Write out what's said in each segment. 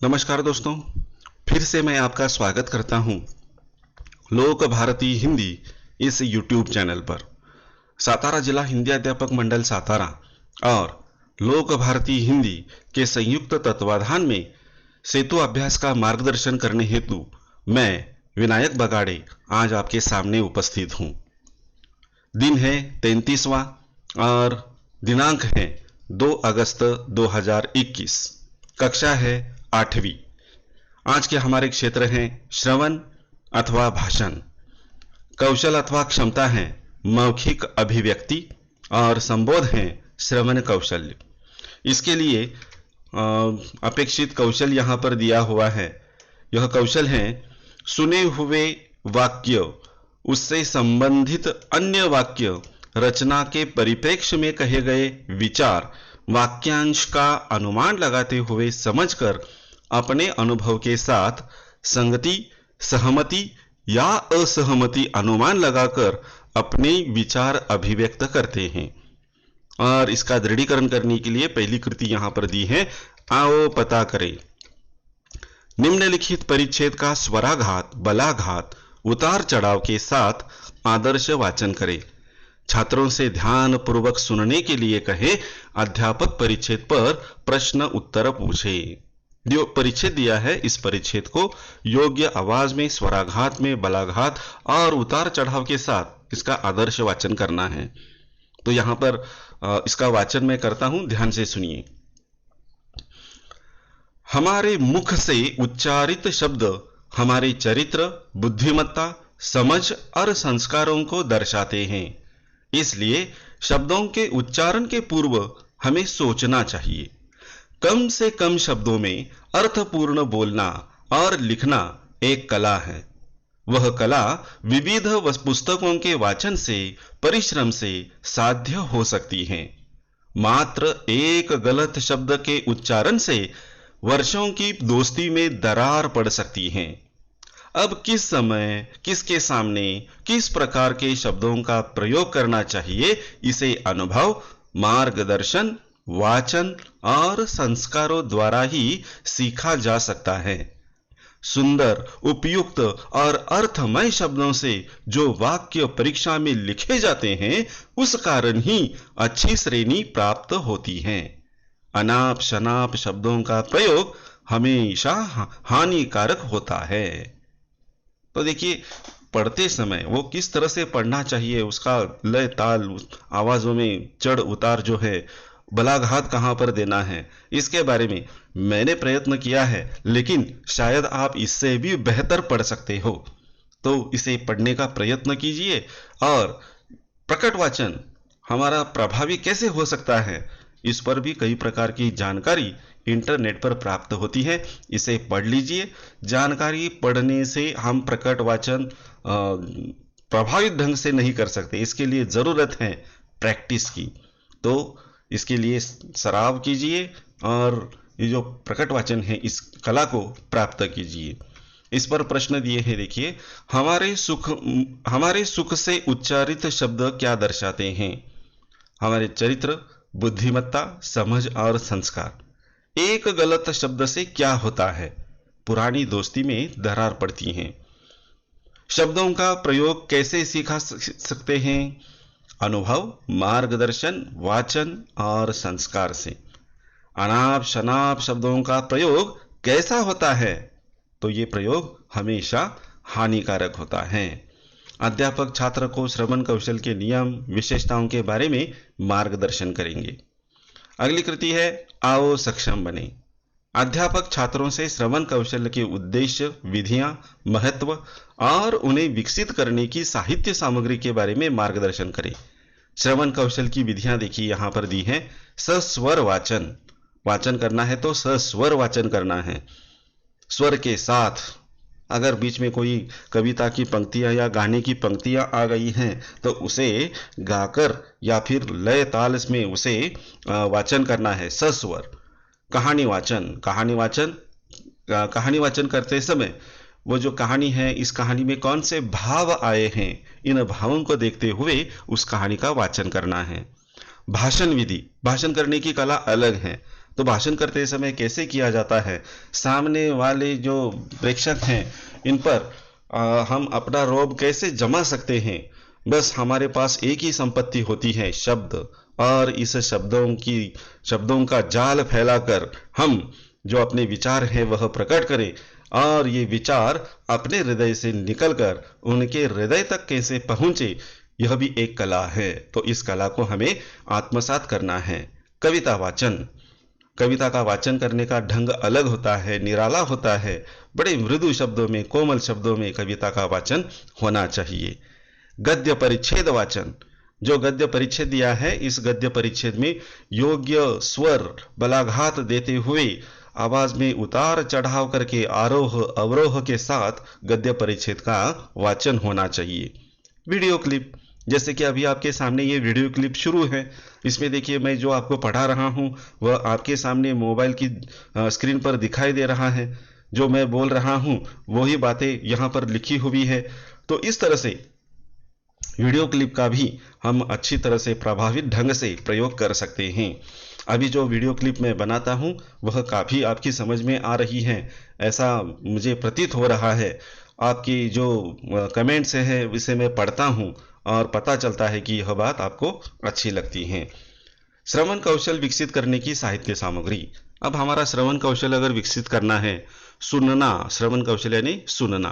नमस्कार दोस्तों, फिर से मैं आपका स्वागत करता हूं लोक भारती हिंदी इस यूट्यूब चैनल पर। सातारा जिला हिंदी अध्यापक मंडल सातारा और लोक भारती हिंदी के संयुक्त तत्वाधान में सेतु अभ्यास का मार्गदर्शन करने हेतु मैं विनायक बगाड़े आज आपके सामने उपस्थित हूं। दिन है 33वां और दिनांक है 2 अगस्त 2021। कक्षा है 8वीं। आज के हमारे क्षेत्र हैं श्रवण अथवा भाषण, कौशल अथवा क्षमता है मौखिक अभिव्यक्ति और संबोध है श्रवण कौशल्य। इसके लिए अपेक्षित कौशल यहाँ पर दिया हुआ है। यह कौशल है सुने हुए वाक्य, उससे संबंधित अन्य वाक्य, रचना के परिप्रेक्ष्य में कहे गए विचार, वाक्यांश का अनुमान लगाते हुए समझकर अपने अनुभव के साथ संगति, सहमति या असहमति अनुमान लगाकर अपने विचार अभिव्यक्त करते हैं। और इसका दृढ़ीकरण करने के लिए पहली कृति यहां पर दी है, आओ पता करें। निम्नलिखित परिच्छेद का स्वराघात, बलाघात, उतार चढ़ाव के साथ आदर्श वाचन करें। छात्रों से ध्यान पूर्वक सुनने के लिए कहे, अध्यापक परिच्छेद पर प्रश्न उत्तर पूछे। जो परिच्छेद दिया है, इस परिच्छेद को योग्य आवाज में, स्वराघात में, बलाघात और उतार चढ़ाव के साथ इसका आदर्श वाचन करना है। तो यहां पर इसका वाचन मैं करता हूं, ध्यान से सुनिए। हमारे मुख से उच्चारित शब्द हमारे चरित्र, बुद्धिमत्ता, समझ और संस्कारों को दर्शाते हैं। इसलिए शब्दों के उच्चारण के पूर्व हमें सोचना चाहिए। कम से कम शब्दों में अर्थपूर्ण बोलना और लिखना एक कला है। वह कला विविध पुस्तकों के वाचन से, परिश्रम से साध्य हो सकती है। मात्र एक गलत शब्द के उच्चारण से वर्षों की दोस्ती में दरार पड़ सकती है। अब किस समय, किसके सामने, किस प्रकार के शब्दों का प्रयोग करना चाहिए, इसे अनुभव, मार्गदर्शन, वाचन और संस्कारों द्वारा ही सीखा जा सकता है। सुंदर, उपयुक्त और अर्थमय शब्दों से जो वाक्य परीक्षा में लिखे जाते हैं, उस कारण ही अच्छी श्रेणी प्राप्त होती है। अनाप शनाप शब्दों का प्रयोग हमेशा हानिकारक होता है। तो देखिए, पढ़ते समय वो किस तरह से पढ़ना चाहिए, उसका लय ताल, आवाजों में चढ़ उतार जो है, बलाघात कहां पर देना है, इसके बारे में मैंने प्रयत्न किया है, लेकिन शायद आप इससे भी बेहतर पढ़ सकते हो। तो इसे पढ़ने का प्रयत्न कीजिए। और प्रकट वाचन हमारा प्रभावी कैसे हो सकता है, इस पर भी कई प्रकार की जानकारी इंटरनेट पर प्राप्त होती है। इसे पढ़ लीजिए। जानकारी पढ़ने से हम प्रकट वाचन प्रभावित ढंग से नहीं कर सकते, इसके लिए जरूरत है प्रैक्टिस की। तो इसके लिए सराव कीजिए और ये जो प्रकट वाचन है, इस कला को प्राप्त कीजिए। इस पर प्रश्न दिए हैं, देखिए। हमारे सुख से उच्चारित शब्द क्या दर्शाते हैं? हमारे चरित्र, बुद्धिमत्ता, समझ और संस्कार। एक गलत शब्द से क्या होता है? पुरानी दोस्ती में दरार पड़ती है। शब्दों का प्रयोग कैसे सीखा सकते हैं? अनुभव, मार्गदर्शन, वाचन और संस्कार से। अनाप शनाप शब्दों का प्रयोग कैसा होता है? तो ये प्रयोग हमेशा हानिकारक होता है। अध्यापक छात्र को श्रवण कौशल के नियम, विशेषताओं के बारे में मार्गदर्शन करेंगे। अगली कृति है, आओ सक्षम बने। अध्यापक छात्रों से श्रवण कौशल के उद्देश्य, विधियां, महत्व और उन्हें विकसित करने की साहित्य सामग्री के बारे में मार्गदर्शन करें। श्रवण कौशल की विधियां देखिए यहां पर दी हैं। सस्वर वाचन, वाचन करना है तो सस्वर वाचन करना है, स्वर के साथ। अगर बीच में कोई कविता की पंक्तियां या गाने की पंक्तियां आ गई हैं, तो उसे गाकर या फिर लय ताल में उसे वाचन करना है, सस्वर। कहानी वाचन, कहानी वाचन करते समय वो जो कहानी है, इस कहानी में कौन से भाव आए हैं, इन भावों को देखते हुए उस कहानी का वाचन करना है। भाषण विधि, भाषण करने की कला अलग है। तो भाषण करते समय कैसे किया जाता है, सामने वाले जो प्रेक्षक हैं इन पर हम अपना रौब कैसे जमा सकते हैं। बस हमारे पास एक ही संपत्ति होती है, शब्द, और इस शब्दों का जाल फैलाकर हम जो अपने विचार हैं वह प्रकट करें, और ये विचार अपने हृदय से निकलकर उनके हृदय तक कैसे पहुंचे, यह भी एक कला है। तो इस कला को हमें आत्मसात करना है। कविता वाचन, कविता का वाचन करने का ढंग अलग होता है, निराला होता है। बड़े मृदु शब्दों में, कोमल शब्दों में कविता का वाचन होना चाहिए। गद्य परिच्छेद वाचन, जो गद्य परिच्छेद दिया है, इस गद्य परिच्छेद में योग्य स्वर बलाघात देते हुए आवाज में उतार चढ़ाव करके आरोह अवरोह के साथ गद्य परिच्छेद का वाचन होना चाहिए। वीडियो क्लिप, जैसे कि अभी आपके सामने ये वीडियो क्लिप शुरू है, इसमें देखिए मैं जो आपको पढ़ा रहा हूं वह आपके सामने मोबाइल की स्क्रीन पर दिखाई दे रहा है। जो मैं बोल रहा हूं वही बातें यहां पर लिखी हुई है। तो इस तरह से वीडियो क्लिप का भी हम अच्छी तरह से प्रभावित ढंग से प्रयोग कर सकते हैं। अभी जो वीडियो क्लिप मैं बनाता हूं वह काफ़ी आपकी समझ में आ रही है, ऐसा मुझे प्रतीत हो रहा है। आपकी जो कमेंट्स है इसे मैं पढ़ता हूं और पता चलता है कि यह बात आपको अच्छी लगती है। श्रवण कौशल विकसित करने की साहित्य सामग्री। अब हमारा श्रवण कौशल अगर विकसित करना है, सुनना, श्रवण कौशल यानी सुनना,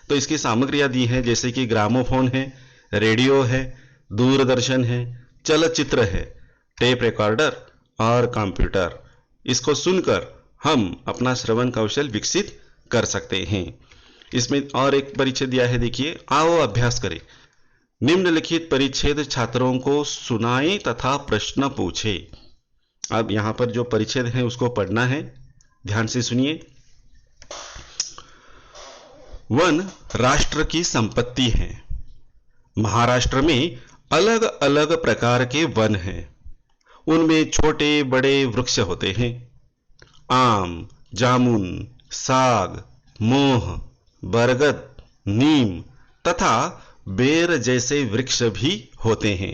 तो इसकी सामग्रियां दी हैं, जैसे कि ग्रामोफोन है, रेडियो है, दूरदर्शन है, चलचित्र है, टेप रिकॉर्डर और कंप्यूटर। इसको सुनकर हम अपना श्रवण कौशल विकसित कर सकते हैं। इसमें और एक परिच्छेद दिया है, देखिए, आओ अभ्यास करें। निम्नलिखित परिच्छेद छात्रों को सुनाएं तथा प्रश्न पूछे। अब यहां पर जो परिच्छेद है उसको पढ़ना है, ध्यान से सुनिए। वन राष्ट्र की संपत्ति है। महाराष्ट्र में अलग अलग प्रकार के वन हैं। उनमें छोटे बड़े वृक्ष होते हैं। आम, जामुन, साग, मोह, बरगद, नीम तथा बेर जैसे वृक्ष भी होते हैं।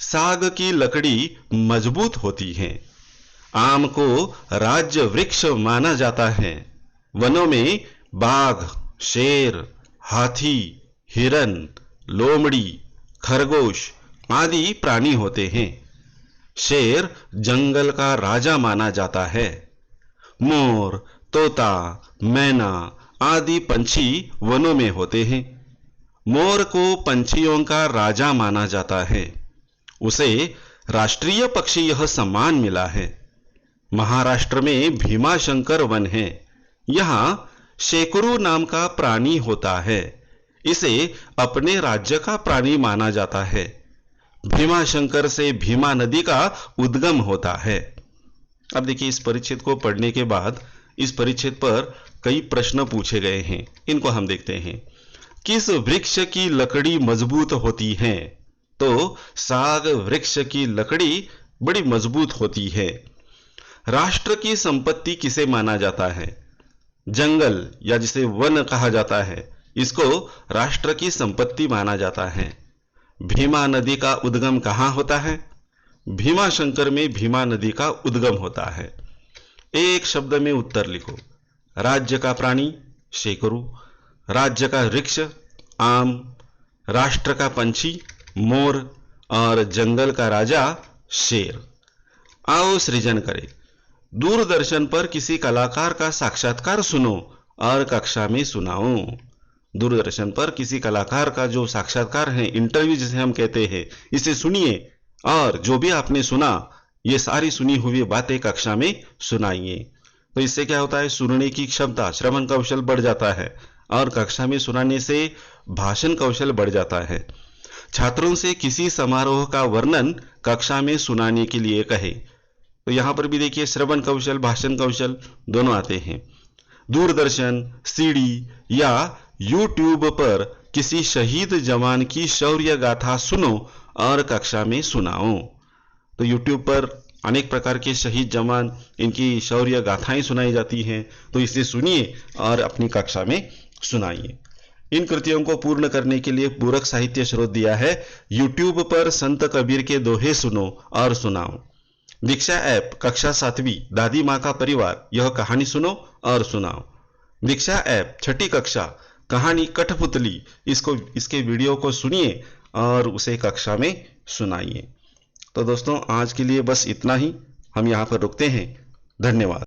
साग की लकड़ी मजबूत होती है। आम को राज्य वृक्ष माना जाता है। वनों में बाघ, शेर, हाथी, हिरन, लोमड़ी, खरगोश आदि प्राणी होते हैं। शेर जंगल का राजा माना जाता है। मोर, तोता, मैना आदि पंछी वनों में होते हैं। मोर को पंछियों का राजा माना जाता है। उसे राष्ट्रीय पक्षी यह सम्मान मिला है। महाराष्ट्र में भीमाशंकर वन है। यहाँ शेकरू नाम का प्राणी होता है। इसे अपने राज्य का प्राणी माना जाता है। भीमाशंकर से भीमा नदी का उद्गम होता है। अब देखिए, इस परिच्छेद को पढ़ने के बाद इस परिच्छेद पर कई प्रश्न पूछे गए हैं, इनको हम देखते हैं। किस वृक्ष की लकड़ी मजबूत होती है? तो साग वृक्ष की लकड़ी बड़ी मजबूत होती है। राष्ट्र की संपत्ति किसे माना जाता है? जंगल या जिसे वन कहा जाता है, इसको राष्ट्र की संपत्ति माना जाता है। भीमा नदी का उद्गम कहाँ होता है? भीमाशंकर में भीमा नदी का उद्गम होता है। एक शब्द में उत्तर लिखो। राज्य का प्राणी शेकरू, राज्य का वृक्ष आम, राष्ट्र का पंछी मोर और जंगल का राजा शेर। आओ सृजन करें। दूरदर्शन पर किसी कलाकार का साक्षात्कार सुनो और कक्षा में सुनाओ। दूरदर्शन पर किसी कलाकार का जो साक्षात्कार है, इंटरव्यू जिसे हम कहते हैं, इसे सुनिए और जो भी आपने सुना ये सारी सुनी हुई बातें कक्षा में सुनाइए। तो इससे क्या होता है? सुनने की क्षमता, श्रवण कौशल बढ़ जाता है और कक्षा में सुनाने से भाषण कौशल बढ़ जाता है। छात्रों से किसी समारोह का वर्णन कक्षा में सुनाने के लिए कहे। तो यहां पर भी देखिए, श्रवण कौशल भाषण कौशल दोनों आते हैं। दूरदर्शन, सीडी या यूट्यूब पर किसी शहीद जवान की शौर्य गाथा सुनो और कक्षा में सुनाओ। तो यूट्यूब पर अनेक प्रकार के शहीद जवान, इनकी शौर्य गाथाएं सुनाई जाती हैं, तो इसे सुनिए और अपनी कक्षा में सुनाइए। इन कृतियों को पूर्ण करने के लिए पूरक साहित्य स्रोत दिया है। यूट्यूब पर संत कबीर के दोहे सुनो और सुनाओ। दीक्षा ऐप कक्षा 7वीं दादी माँ का परिवार, यह कहानी सुनो और सुनाओ। दीक्षा ऐप 6ठी कक्षा कहानी कठपुतली, इसके वीडियो को सुनिए और उसे कक्षा में सुनाइए। तो दोस्तों, आज के लिए बस इतना ही। हम यहाँ पर रुकते हैं। धन्यवाद।